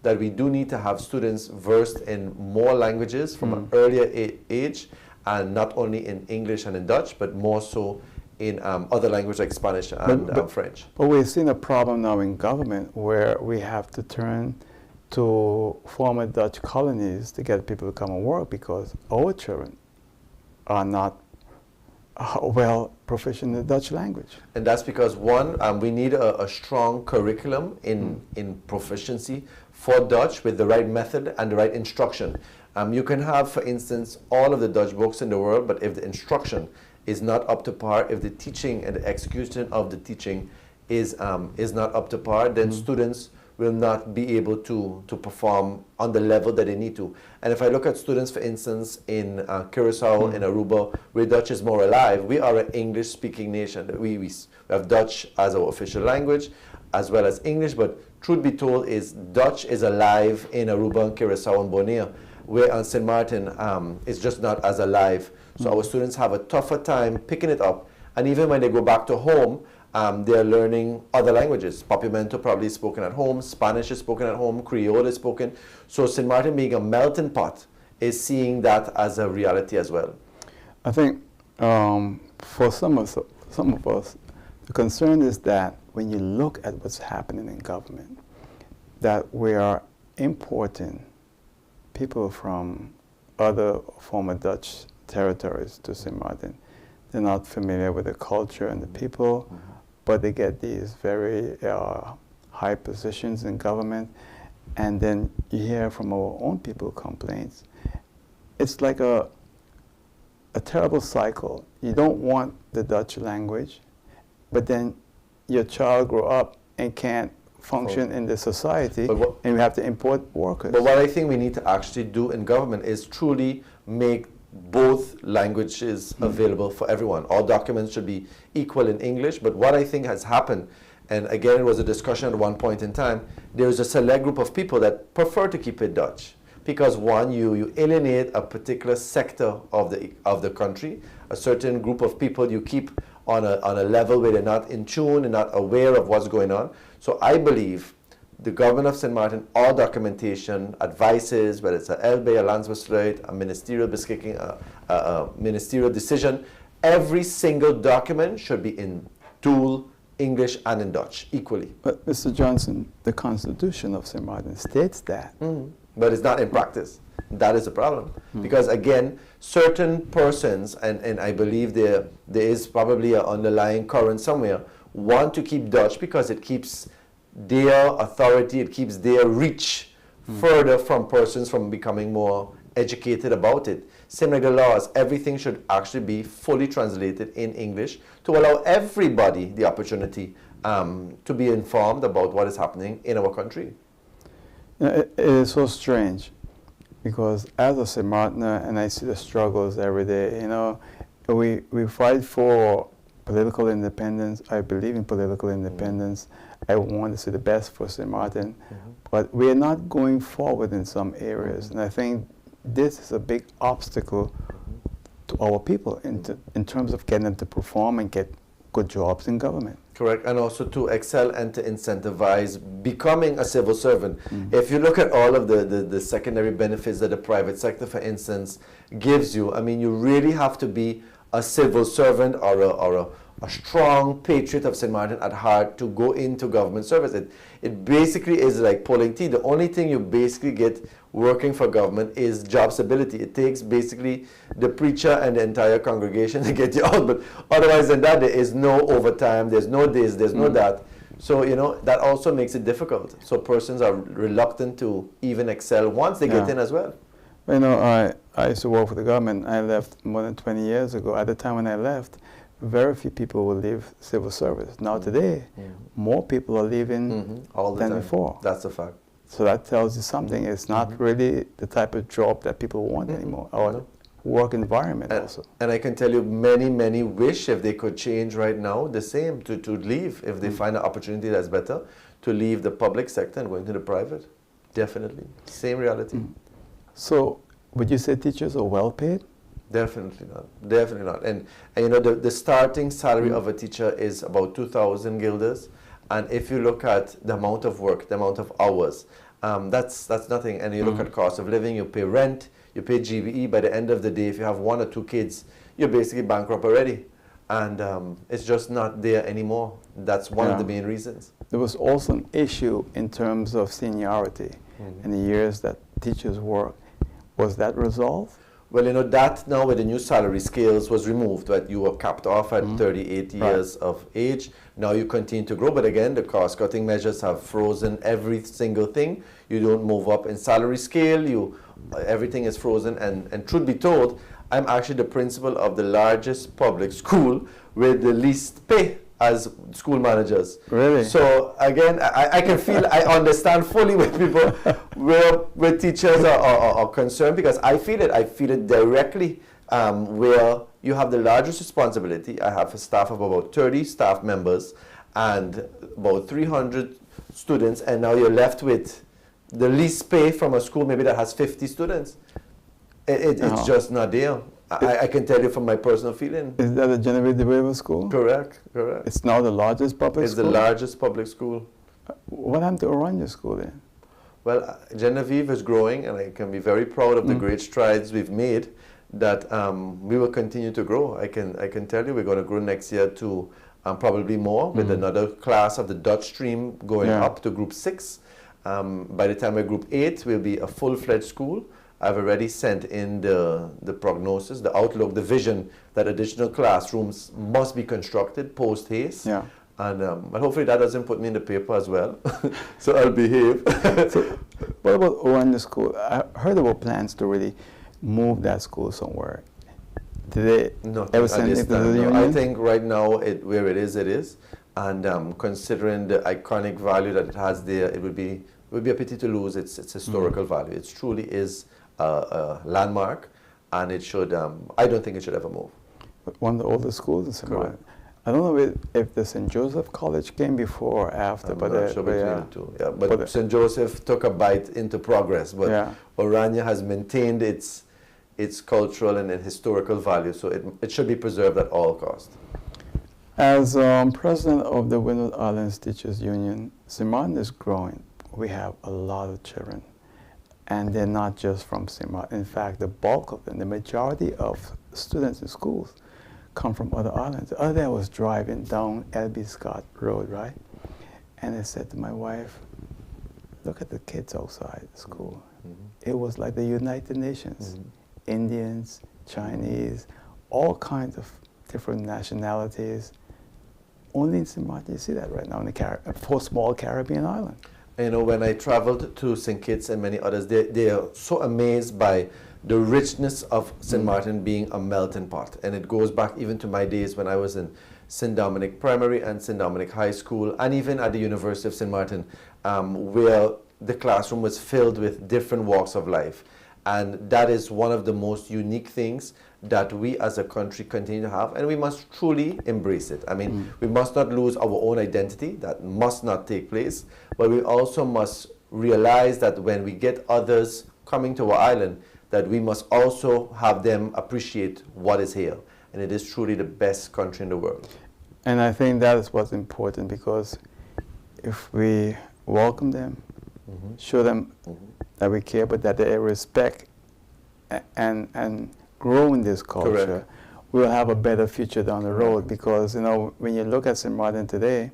B: that we do need to have students versed in more languages from an earlier age, and not only in English and in Dutch, but more so in other languages like Spanish and French.
A: But we're seeing a problem now in government where we have to turn to former Dutch colonies to get people to come and work, because our children are not well proficient in the Dutch language.
B: And that's because, one, we need a strong curriculum in proficiency for Dutch with the right method and the right instruction. You can have, for instance, all of the Dutch books in the world, but if the instruction is not up to par, if the teaching and the execution of the teaching is not up to par, then students will not be able to perform on the level that they need to. And if I look at students, for instance, in Curacao, in Aruba, where Dutch is more alive, we are an English-speaking nation. We have Dutch as our official language, as well as English, but truth be told is Dutch is alive in Aruba and Curacao and Borneo, where on St. Martin it's just not as alive. So our students have a tougher time picking it up, and even when they go back to home, they're learning other languages. Papiamento probably is spoken at home, Spanish is spoken at home, Creole is spoken. So St. Martin, being a melting pot, is seeing that as a reality as well.
A: I think for some of us, the concern is that when you look at what's happening in government, that we are importing people from other former Dutch territories to St. Martin. They're not familiar with the culture and the people, but they get these very high positions in government, and then you hear from our own people complaints. It's like a terrible cycle. You don't want the Dutch language, but then your child grow up and can't function in the society, and you have to import workers.
B: But what I think we need to actually do in government is truly make both languages available for everyone. All documents should be equal in English, but what I think has happened, and again it was a discussion at one point in time, there is a select group of people that prefer to keep it Dutch. Because one, you alienate a particular sector of the country, a certain group of people you keep on a level where they're not in tune and not aware of what's going on. So I believe the government of St. Martin, all documentation, advices, whether it's a LB, a Landsbesluit, a ministerial beschikking, a ministerial decision, every single document should be in dual English and in Dutch equally.
A: But Mr. Johnson, the Constitution of St. Martin states that.
B: But it's not in practice. That is the problem. Because again, certain persons, and I believe there is probably an underlying current somewhere, want to keep Dutch because it keeps their authority, it keeps their reach further from persons from becoming more educated about it. Same like the laws, everything should actually be fully translated in English to allow everybody the opportunity to be informed about what is happening in our country.
A: It is so strange, because as a St. Martiner, and I see the struggles every day, you know, we fight for political independence. I believe in political independence. I want to see the best for St. Martin, but we are not going forward in some areas, and I think this is a big obstacle to our people in terms of getting them to perform and get good jobs in government.
B: Correct, and also to excel and to incentivize becoming a civil servant. If you look at all of the secondary benefits that the private sector, for instance, gives you, I mean, you really have to be a civil servant or a strong patriot of St. Martin at heart to go into government service. It basically is like pulling teeth. The only thing you basically get working for government is job stability. It takes basically the preacher and the entire congregation to get you out, but otherwise than that, there is no overtime, there's no this, there's no that. So, you know, that also makes it difficult. So persons are reluctant to even excel once they get in as well.
A: You know, I used to work for the government. I left more than 20 years ago. At the time when I left, very few people will leave civil service. Now today, more people are leaving
B: all the
A: than
B: time.
A: before.
B: That's a fact.
A: So that tells you something. It's not really the type of job that people want anymore, or work environment also.
B: And I can tell you many wish if they could change right now the same, to leave, if they find an opportunity that's better, to leave the public sector and go into the private. Definitely. Same reality.
A: So would you say teachers are well paid?
B: Definitely not. Definitely not. And you know, the starting salary of a teacher is about 2,000 guilders. And if you look at the amount of work, the amount of hours, that's nothing. And you look at cost of living, you pay rent, you pay GBE. By the end of the day, if you have 1 or 2 kids, you're basically bankrupt already. And it's just not there anymore. That's one of the main reasons.
A: There was also an issue in terms of seniority in the years that teachers worked. Was that resolved?
B: Well, you know, that now with the new salary scales was removed, that you were capped off at 38 years of age. Now you continue to grow, but again, the cost-cutting measures have frozen every single thing. You don't move up in salary scale, everything is frozen, and truth be told, I'm actually the principal of the largest public school with the least pay as school managers.
A: Really?
B: So again, I can feel, I understand fully when people, where teachers are concerned, because I feel it directly, where you have the largest responsibility. I have a staff of about 30 staff members and about 300 students, and now you're left with the least pay from a school maybe that has 50 students. It's just not there. I can tell you from my personal feeling.
A: Is that a Genevieve de Weaver school?
B: Correct.
A: It's now the largest public school?
B: It's the largest public school.
A: What happened to Oranje School then?
B: Well, Genevieve is growing, and I can be very proud of the great strides we've made, that we will continue to grow. I can tell you we're going to grow next year to probably more, with another class of the Dutch stream going up to Group 6. By the time we're Group 8, we'll be a full-fledged school. I've already sent in the prognosis, the outlook, the vision that additional classrooms must be constructed post-haste.
A: Yeah.
B: And but hopefully that doesn't put me in the paper as well, so I'll behave.
A: So, what about Oranje School? I heard about plans to really move that school somewhere. Did they ever send it to the union?
B: I think right now, where it is. And considering the iconic value that it has there, it would be a pity to lose its historical value. It truly is a landmark, and it should. I don't think it should ever move.
A: But one of the oldest schools in St. Martin. I don't know if the St. Joseph College came before or after,
B: I'm not sure between the two. Yeah, but St. Joseph took a bite into progress, but Oranje has maintained its cultural and historical value, so it should be preserved at all costs.
A: As president of the Windward Islands Teachers Union, St. Martin is growing. We have a lot of children, and they're not just from St. Martin. In fact, the bulk of them, the majority of students in schools, come from other islands. The other day I was driving down L.B. Scott Road, right? And I said to my wife, look at the kids outside the school. It was like the United Nations. Indians, Chinese, all kinds of different nationalities. Only in St. Martin you see that right now in the 4 small Caribbean islands.
B: You know, when I traveled to St. Kitts and many others, they are so amazed by the richness of St. Martin being a melting pot. And it goes back even to my days when I was in St. Dominic Primary and St. Dominic High School, and even at the University of St. Martin, where the classroom was filled with different walks of life. And that is one of the most unique things that we as a country continue to have, and we must truly embrace it. I mean, we must not lose our own identity. That must not take place, but we also must realize that when we get others coming to our island, that we must also have them appreciate what is here. And it is truly the best country in the world.
A: And I think that is what's important, because if we welcome them, show them that we care, but that they respect and grow in this culture,
B: Correct.
A: we'll have a better future down the road. Because, you know, when you look at St. Martin today,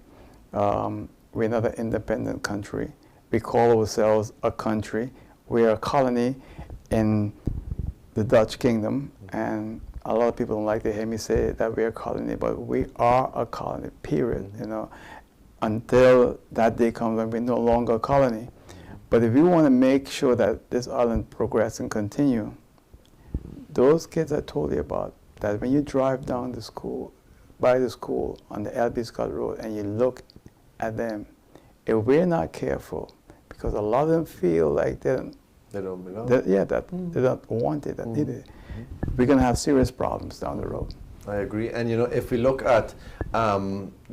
A: we're not an independent country. We call ourselves a country. We're a colony in the Dutch kingdom, and a lot of people don't like to hear me say that we're a colony, but we are a colony, period, you know, until that day comes when we're no longer a colony. But if we want to make sure that this island progress and continue, those kids I told you about, that when you drive down the school, by the school on the L.B. Scott Road, and you look at them, if we're not careful, because a lot of them feel like they don't
B: belong.
A: they don't want it, that need it, we're going to have serious problems down the road.
B: I agree. And, you know, if we look at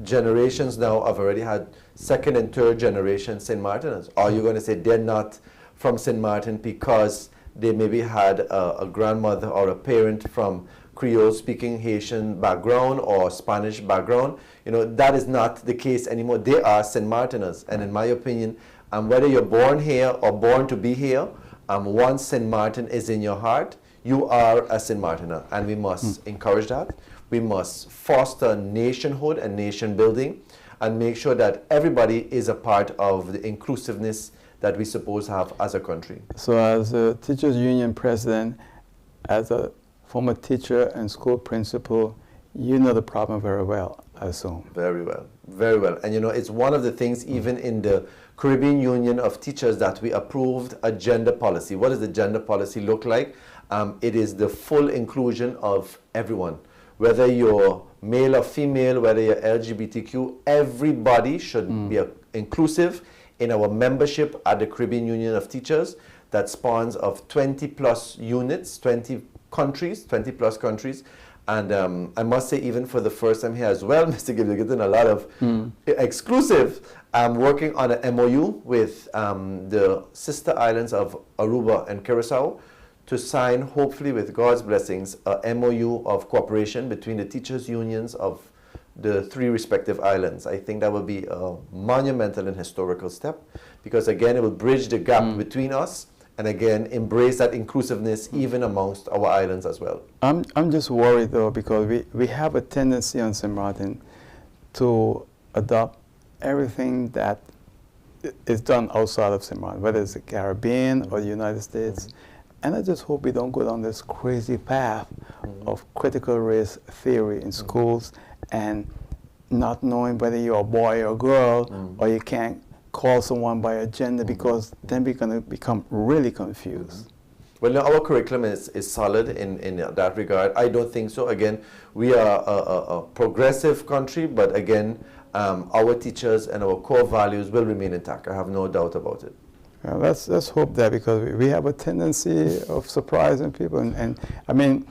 B: generations now, I've already had second and third generation St. Martiners. Are you going to say they're not from St. Martin because they maybe had a grandmother or a parent from Creole-speaking Haitian background or Spanish background? You know, that is not the case anymore. They are St. Martiners. And in my opinion, whether you're born here or born to be here, once St. Martin is in your heart, you are a St. Martiner, and we must encourage that. We must foster nationhood and nation building and make sure that everybody is a part of the inclusiveness that we suppose to have as a country.
A: So as a teachers union president, as a former teacher and school principal, you know the problem very well, I assume.
B: Very well, very well. And you know, it's one of the things even in the Caribbean Union of Teachers that we approved a gender policy. What does the gender policy look like? It is the full inclusion of everyone. Whether you're male or female, whether you're LGBTQ, everybody should be inclusive in our membership at the Caribbean Union of Teachers that spawns of 20 plus units, 20 countries, 20 plus countries. And I must say, even for the first time here as well, Mr. Gibb, you're getting a lot of exclusive. I'm working on an MOU with the sister islands of Aruba and Curacao to sign, hopefully with God's blessings, a MOU of cooperation between the teachers' unions of the three respective islands. I think that will be a monumental and historical step, because again, it will bridge the gap between us and again, embrace that inclusiveness even amongst our islands as well.
A: I'm just worried though, because we have a tendency on St. Martin to adopt everything that is done outside of St. Martin, whether it's the Caribbean or the United States. And I just hope we don't go down this crazy path of critical race theory in schools and not knowing whether you're a boy or a girl, or you can't call someone by a gender, because then we're going to become really confused.
B: Well, no, our curriculum is solid in that regard. I don't think so. Again, we are a progressive country, but again, our teachers and our core values will remain intact. I have no doubt about it.
A: Well, let's hope that, because we have a tendency of surprising people, and I mean,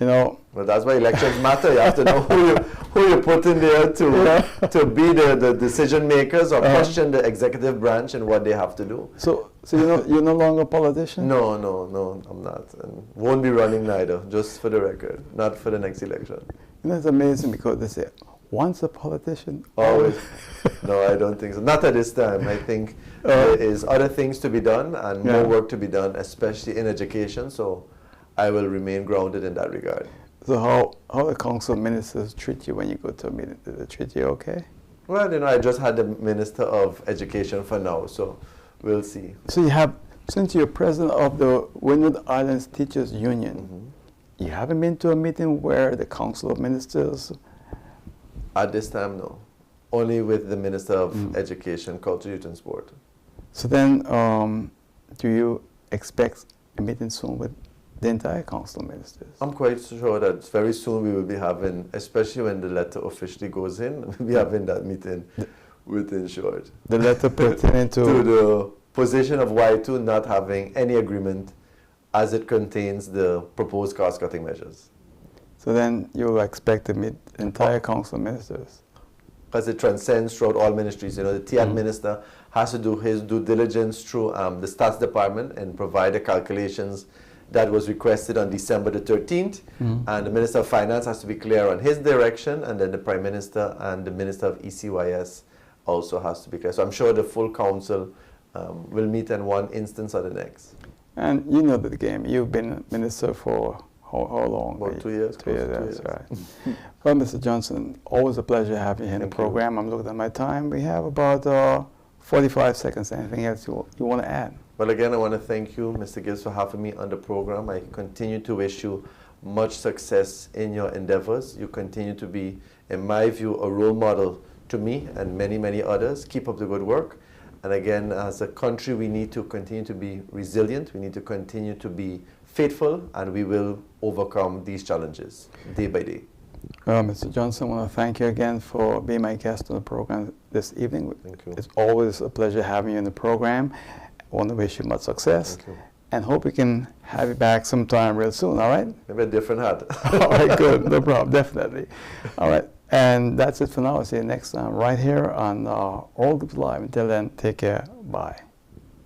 A: you know.
B: Well, that's why elections matter. You have to know who you put in there to be the decision makers or question the executive branch and what they have to do.
A: So you're no longer a politician?
B: No, I'm not, and won't be running neither. Just for the record, not for the next election.
A: You know, it's amazing, because they say, once a politician,
B: always. No, I don't think so. Not at this time. I think there is other things to be done and more work to be done, especially in education. So I will remain grounded in that regard.
A: So how the council ministers treat you when you go to a meeting? Do they treat you okay?
B: Well, you know, I just had the Minister of Education for now, so we'll see.
A: So you have, since you're president of the Windward Islands Teachers Union, you haven't been to a meeting where the Council of Ministers?
B: At this time, no. Only with the Minister of Education, Culture, Youth and Sport. So
A: then, do you expect a meeting soon with the entire Council of Ministers?
B: I'm quite sure that very soon we will be having, especially when the letter officially goes in, we'll be having that meeting within short.
A: The letter pertaining to
B: the position of Witu not having any agreement as it contains the proposed cost-cutting measures.
A: So then you expect to meet the entire Council of Ministers?
B: Because it transcends throughout all ministries. You know, the TN minister has to do his due diligence through the Stats Department and provide the calculations that was requested on December the 13th. And the Minister of Finance has to be clear on his direction, and then the Prime Minister and the Minister of ECYS also has to be clear. So I'm sure the full council will meet in one instance or the next.
A: And you know the game. You've been minister for how long?
B: About 2 years.
A: 2 years, that's right. Well, Mr. Johnson, always a pleasure having you here in the program. I'm looking at my time. We have about 45 seconds. Anything else you want to add?
B: Well, again, I want to thank you, Mr. Gibbs, for having me on the program. I continue to wish you much success in your endeavors. You continue to be, in my view, a role model to me and many, many others. Keep up the good work. And again, as a country, we need to continue to be resilient. We need to continue to be faithful, and we will overcome these challenges day by day.
A: Well, Mr. Johnson, I want to thank you again for being my guest on the program this evening.
B: Thank you.
A: It's always a pleasure having you in the program. I want to wish you much success.
B: Thank you.
A: And hope we can have you back sometime real soon, all right?
B: Maybe a different hat.
A: All right, good. No problem, definitely. All right. And that's it for now. I'll see you next time right here on All Gibbs Live. Until then, take care. Bye.